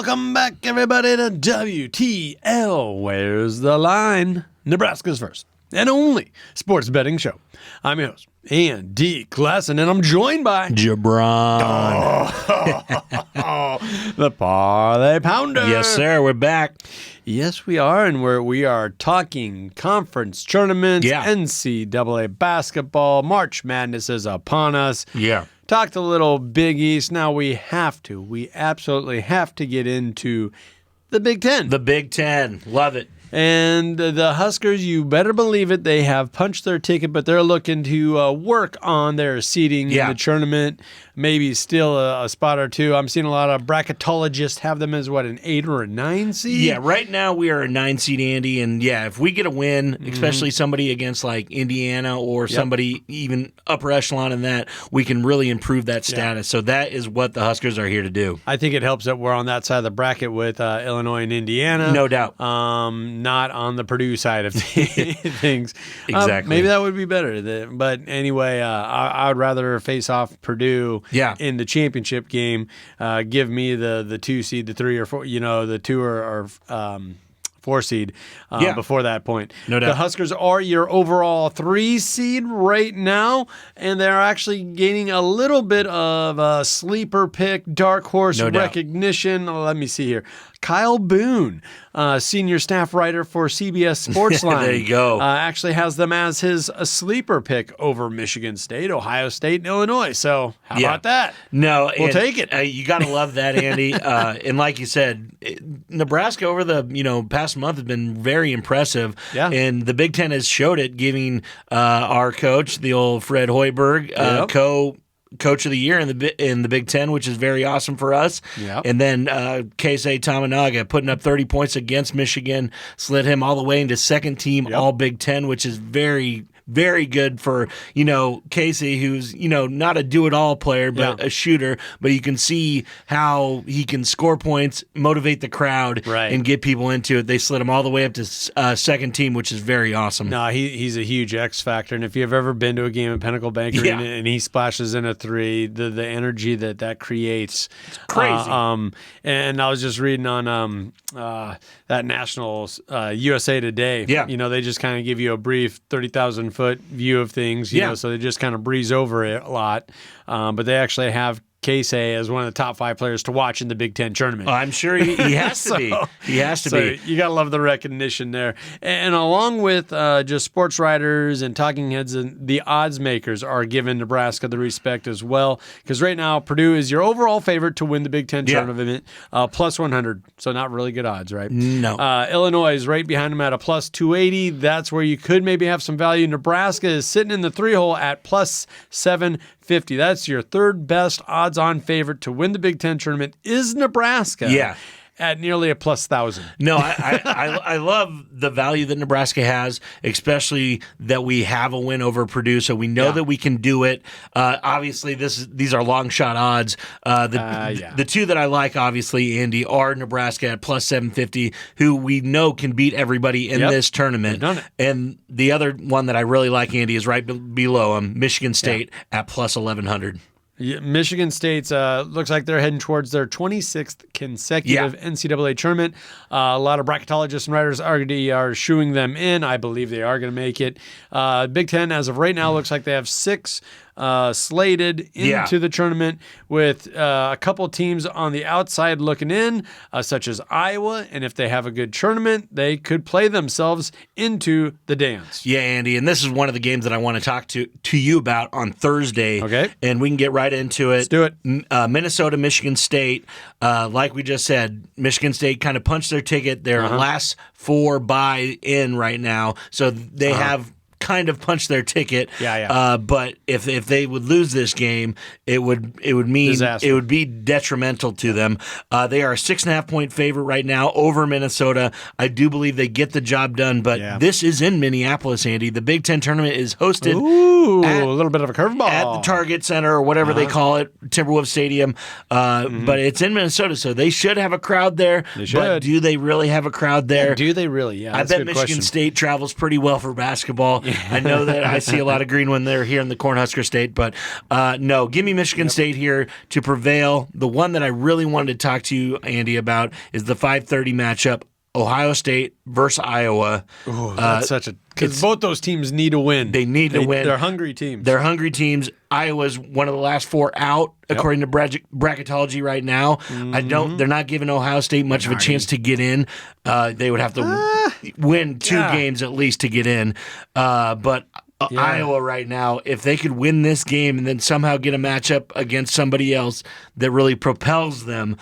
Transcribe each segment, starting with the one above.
Welcome back, everybody, to WTL. Where's the line? Nebraska's first and only sports betting show. I'm your host, Andy Klassen, and I'm joined by Jabron. the Parlay Pounder. Yes, sir. We're back. Yes, we are, and we are talking conference tournaments, NCAA basketball. March Madness is upon us. Yeah. Talked a little Big East. Now we absolutely have to get into the Big Ten. The Big Ten. Love it. And the Huskers, you better believe it, they have punched their ticket, but they're looking to work on their seeding in the tournament. Maybe still a spot or two. I'm seeing a lot of bracketologists have them as, an 8 or a 9 seed? Yeah, right now we are a 9 seed, Andy. And, if we get a win, especially somebody against, Indiana or somebody even upper echelon in that, we can really improve that status. So that is what the Huskers are here to do. I think it helps that we're on that side of the bracket with Illinois and Indiana. No doubt. Not on the Purdue side of things. Exactly. Maybe that would be better. But anyway, I would rather face off Purdue in the championship game. Give me the 2 seed, the 3 or 4, the 2 or 4 seed before that point. No doubt. The Huskers are your overall 3 seed right now, and they're actually gaining a little bit of a sleeper pick, dark horse recognition. Let me see here. Kyle Boone, senior staff writer for CBS Sportsline. There you go. Actually has them as his sleeper pick over Michigan State, Ohio State, and Illinois. So how about that? No, we'll take it. You got to love that, Andy. And like you said, Nebraska over the past month has been very impressive. Yeah. And the Big Ten has showed it, giving our coach, the old Fred Hoiberg, Coach of the Year in the Big Ten, which is very awesome for us. Yep. And then Keisei Tamanaga putting up 30 points against Michigan, slid him all the way into second team All Big Ten, which is very, very good for, Casey, who's, not a do-it-all player, but a shooter. But you can see how he can score points, motivate the crowd, and get people into it. They slid him all the way up to second team, which is very awesome. No, he's a huge X factor. And if you've ever been to a game at Pinnacle Bank Arena and he splashes in a 3, the energy that creates. It's crazy. And I was just reading on that national USA Today. Yeah. They just kind of give you a brief 30,000-foot view of things, you know, so they just kind of breeze over it a lot. But they actually have Keisei as one of the top 5 players to watch in the Big Ten tournament. I'm sure he has to be. He has to be. You got to love the recognition there. And along with just sports writers and talking heads, and the odds makers are giving Nebraska the respect as well. Because right now, Purdue is your overall favorite to win the Big Ten tournament, plus 100. So not really good odds, right? No. Illinois is right behind them at a plus 280. That's where you could maybe have some value. Nebraska is sitting in the 3-hole at plus 750. That's your third best odds-on favorite to win the Big Ten tournament is Nebraska. Yeah. At nearly a plus 1,000. No, I love the value that Nebraska has, especially that we have a win over Purdue, so we know that we can do it. Obviously, these are long shot odds. The 2 that I like, obviously, Andy, are Nebraska at plus 750, who we know can beat everybody in this tournament. We've done it. And the other one that I really like, Andy, is right below them, Michigan State at plus 1,100. Yeah, Michigan State's looks like they're heading towards their 26th consecutive NCAA tournament. A lot of bracketologists and writers already are shooing them in. I believe they are going to make it. Big Ten, as of right now, looks like they have 6 slated into the tournament, with a couple teams on the outside looking in, such as Iowa. And if they have a good tournament, they could play themselves into the dance. Yeah, Andy, and this is one of the games that I want to talk to you about on Thursday. Okay. And we can get right into it. Let's do it. Minnesota, Michigan State. Like we just said, Michigan State kind of punched their ticket. Their last 4 bye in right now. So they have kind of punched their ticket. But if they would lose this game, it would mean disaster. It would be detrimental to them. They are a 6.5-point favorite right now over Minnesota. I do believe they get the job done, but this is in Minneapolis, Andy. The Big Ten tournament is hosted a little bit of a curveball at the Target Center or whatever they call it, Timberwolf Stadium. But it's in Minnesota, so they should have a crowd there. They should. But do they really have a crowd there? Do they really? Yeah, I bet Michigan State travels pretty well for basketball. I know that I see a lot of green when they're here in the Cornhusker State, but no, give me Michigan State here to prevail. The one that I really wanted to talk to you, Andy, about is the 5:30 matchup. Ohio State versus Iowa. Ooh, that's such a because both those teams need to win. They need to win. They're hungry teams. They're hungry teams. Iowa's one of the last 4 out according to bracketology right now. Mm-hmm. They're not giving Ohio State much of a chance to get in. They would have to win 2 games at least to get in. But Iowa right now, if they could win this game and then somehow get a matchup against somebody else that really propels them,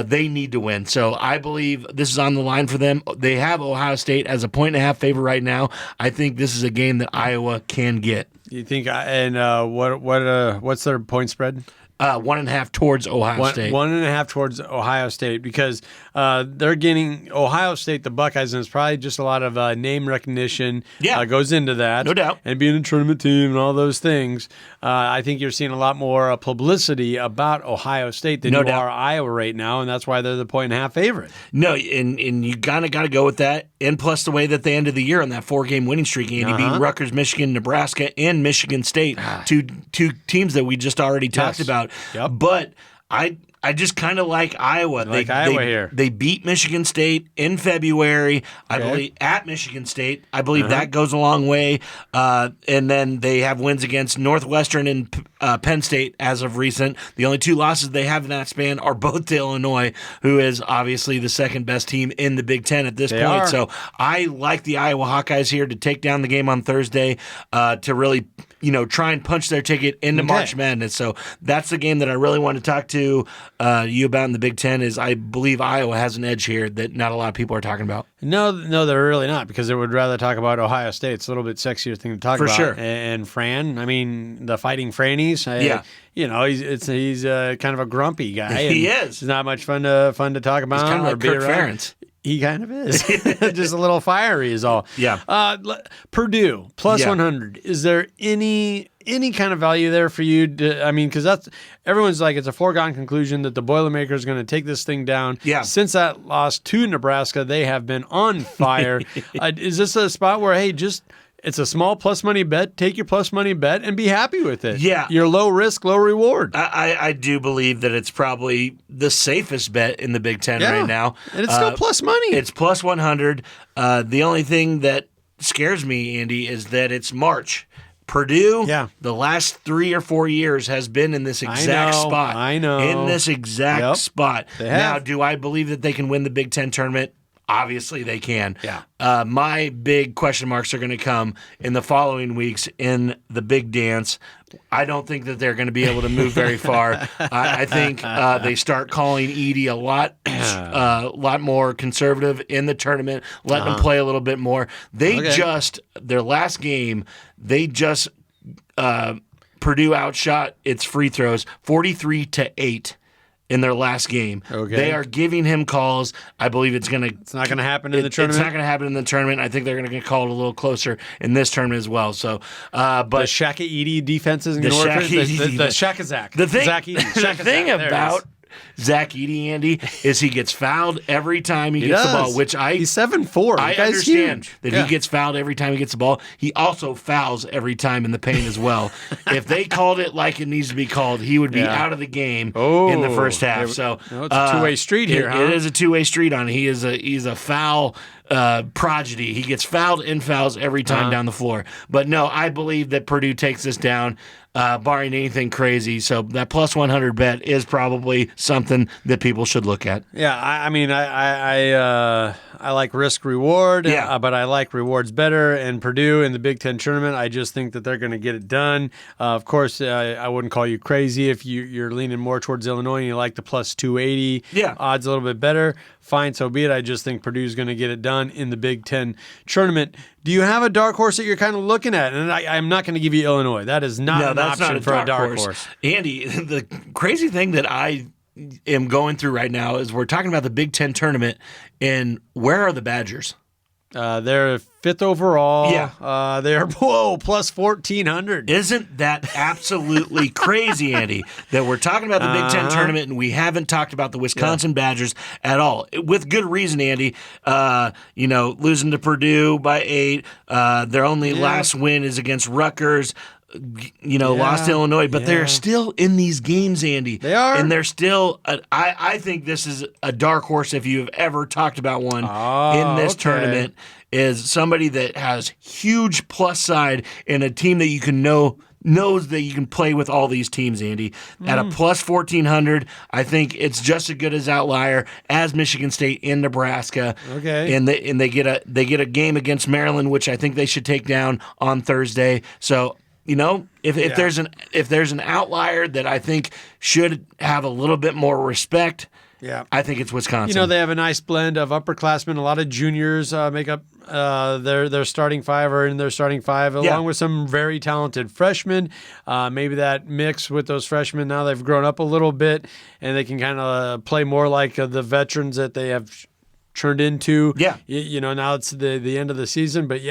they need to win. So I believe this is on the line for them. They have Ohio State as a 1.5 favorite right now. I think this is a game that Iowa can get. You think? And what's their point spread? 1.5 towards Ohio State. 1.5 towards Ohio State because they're getting Ohio State, the Buckeyes, and it's probably just a lot of name recognition goes into that. No doubt. And being a tournament team and all those things. I think you're seeing a lot more publicity about Ohio State than are Iowa right now, and that's why they're the 1.5 favorite. No, and you kind of got to go with that. And plus the way that they ended the year on that 4-game winning streak, Andy, beat Rutgers, Michigan, Nebraska, and Michigan State, two teams that we just already talked about. Yep. But I just kind of like Iowa. Here. They beat Michigan State in February, I believe, at Michigan State. I believe that goes a long way. And then they have wins against Northwestern and Penn State as of recent. The only 2 losses they have in that span are both to Illinois, who is obviously the second best team in the Big Ten at this point. So I like the Iowa Hawkeyes here to take down the game on Thursday to really try and punch their ticket into March Madness. So that's the game that I really want to talk to you about in the Big Ten. Is I believe Iowa has an edge here that not a lot of people are talking about. No, they're really not because they would rather talk about Ohio State. It's a little bit sexier thing to talk about. For sure. And Fran, I mean, the Fighting Frannies. He's kind of a grumpy guy. He is. It's not much fun to talk about. He's kind of like Kirk Ferentz. He kind of is. Just a little fiery is all. Yeah. Purdue, plus 100. Is there any kind of value there for you? Because everyone's like, it's a foregone conclusion that the Boilermakers are going to take this thing down. Yeah. Since that loss to Nebraska, they have been on fire. Is this a spot where, hey, it's a small plus money bet. Take your plus money bet and be happy with it. Yeah. You're low risk, low reward. I do believe that it's probably the safest bet in the Big Ten right now. And it's still plus money. It's plus 100. The only thing that scares me, Andy, is that it's March. Purdue, the last 3 or 4 years has been in this exact spot. I know. In this exact spot. They have. Now, do I believe that they can win the Big Ten tournament? Obviously they can. Yeah. My big question marks are going to come in the following weeks in the big dance. I don't think that they're going to be able to move very far. I think they start calling Edey a lot more conservative in the tournament, letting them play a little bit more. Their last game, Purdue outshot its free throws 43-8. In their last game. They are giving him calls. I believe it's not going to happen in the tournament. It's not going to happen in the tournament. I think they're going to get called a little closer in this tournament as well. So, but the Shaka Edey defense isn't going to work. The Shaka Zach. The thing, Zach Edey. the thing about Zach Edey, Andy, is he gets fouled every time he gets the ball, which he's 7'4". I understand that he gets fouled every time he gets the ball. He also fouls every time in the paint as well. If they called it like it needs to be called, he would be out of the game in the first half. So it's a two-way street here, huh? It is a two-way street on it. He's a foul prodigy. He gets fouled and fouls every time down the floor. But no, I believe that Purdue takes this down. Barring anything crazy. So that plus 100 bet is probably something that people should look at. Yeah, I like risk reward, but I like rewards better. And Purdue in the Big Ten tournament, I just think that they're going to get it done. Of course, I wouldn't call you crazy if you're leaning more towards Illinois and you like the plus 280 odds a little bit better. Fine, so be it. I just think Purdue's going to get it done in the Big Ten tournament. Do you have a dark horse that you're kind of looking at? And I'm not going to give you Illinois. That is not an option for a dark horse. Andy, the crazy thing that I am going through right now is we're talking about the Big Ten tournament, and where are the Badgers? They're 5th overall. Yeah. They're plus 1,400. Isn't that absolutely crazy, Andy, that we're talking about the Big Ten tournament and we haven't talked about the Wisconsin Badgers at all? With good reason, Andy. Losing to Purdue by 8. Their only last win is against Rutgers. Lost to Illinois, but they're still in these games, Andy. They are. And they're still, I think this is a dark horse if you've ever talked about one in this tournament, is somebody that has huge plus side in a team that you can knows that you can play with all these teams, Andy. At a plus 1,400, I think it's just as good as outlier as Michigan State in Nebraska. Okay. And they get a game against Maryland, which I think they should take down on Thursday. So, if there's an outlier that I think should have a little bit more respect, I think it's Wisconsin. They have a nice blend of upperclassmen. A lot of juniors make up their starting five or in their starting five, along with some very talented freshmen. Maybe that mix with those freshmen, now they've grown up a little bit and they can kind of play more like the veterans that they have turned into. Now it's the end of the season, but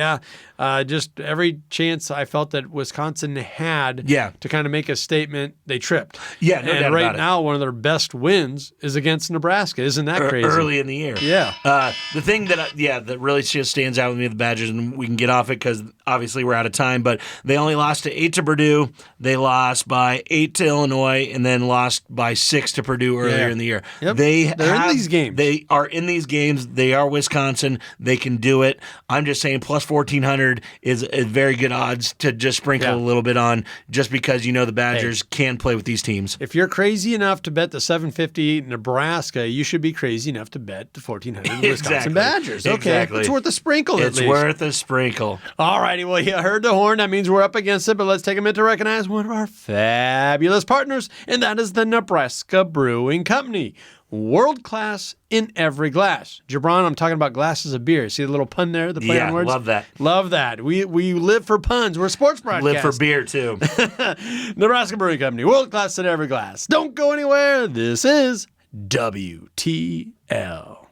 just every chance I felt that Wisconsin had to kind of make a statement, they tripped. No doubt and right about now, one of their best wins is against Nebraska. Isn't that crazy? Early in the year. The thing that really just stands out with me, the Badgers, and we can get off it because obviously we're out of time, but they only lost 8 to Purdue. They lost by 8 to Illinois and then lost by 6 to Purdue earlier in the year. Yep. They're in these games. They are in these games. They are Wisconsin. They can do it. I'm just saying plus 1,400 is a very good odds to just sprinkle a little bit on just because the Badgers can play with these teams. If you're crazy enough to bet the 750 Nebraska, you should be crazy enough to bet the 1,400 Wisconsin Badgers. Okay, exactly. It's worth a sprinkle at least. It's worth a sprinkle. All righty, well, you heard the horn. That means we're up against it, but let's take a minute to recognize one of our fabulous partners, and that is the Nebraska Brewing Company. World class in every glass. Gibran, I'm talking about glasses of beer. See the little pun there? The play on words? Love that. Love that. We live for puns. We're a sports broadcast. Live for beer, too. Nebraska Brewing Company. World class in every glass. Don't go anywhere. This is WTL.